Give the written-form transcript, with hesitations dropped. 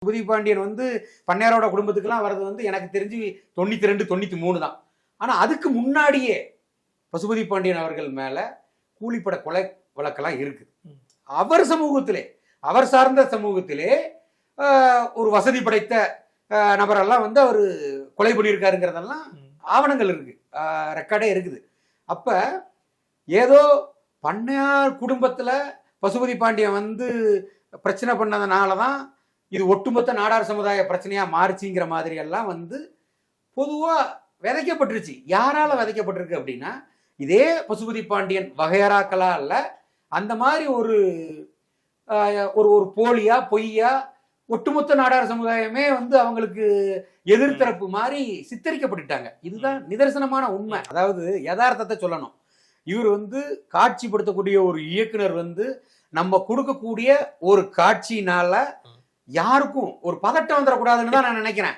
பசுபதி பாண்டியன் வந்து பண்ணையாரோட குடும்பத்துக்குலாம் வர்றது வந்து எனக்கு தெரிஞ்சு 92, 93 தான். ஆனா அதுக்கு முன்னாடியே பசுபதி பாண்டியன் அவர்கள் மேல கூலிப்பட கொலை வழக்கெல்லாம் இருக்கு. அவர் சமூகத்திலே, அவர் சார்ந்த சமூகத்திலே ஒரு வசதி படைத்த நபரெல்லாம் வந்து அவர் கொலை பண்ணியிருக்காருங்கிறதெல்லாம் ஆவணங்கள் இருக்கு, ரெக்கார்டே இருக்குது. அப்ப ஏதோ பண்ணையார் குடும்பத்துல பசுபதி பாண்டியன் வந்து பிரச்சனை பண்ணதுனாலதான் இது ஒட்டுமொத்த நாடார் சமுதாய பிரச்சனையா மாறுச்சுங்கிற மாதிரி எல்லாம் வந்து பொதுவா விதைக்கப்பட்டுருச்சு. யாரால விதைக்கப்பட்டிருக்கு அப்படின்னா, இதே பசுபதி பாண்டியன் வகையறாக்களா இல்ல, அந்த மாதிரி ஒரு ஒரு போலியா பொய்யா ஒட்டுமொத்த நாடார் சமுதாயமே வந்து அவங்களுக்கு எதிர்த்தரப்பு மாதிரி சித்தரிக்கப்பட்டுட்டாங்க. இதுதான் நிதர்சனமான உண்மை. அதாவது யதார்த்தத்தை சொல்லணும். இவர் வந்து காட்சிப்படுத்தக்கூடிய ஒரு இயக்குனர் வந்து நம்ம கொடுக்கக்கூடிய ஒரு காட்சியினால யாருக்கும் ஒரு பதட்டம் வந்துடக்கூடாதுன்னு தான் நான் நினைக்கிறேன்.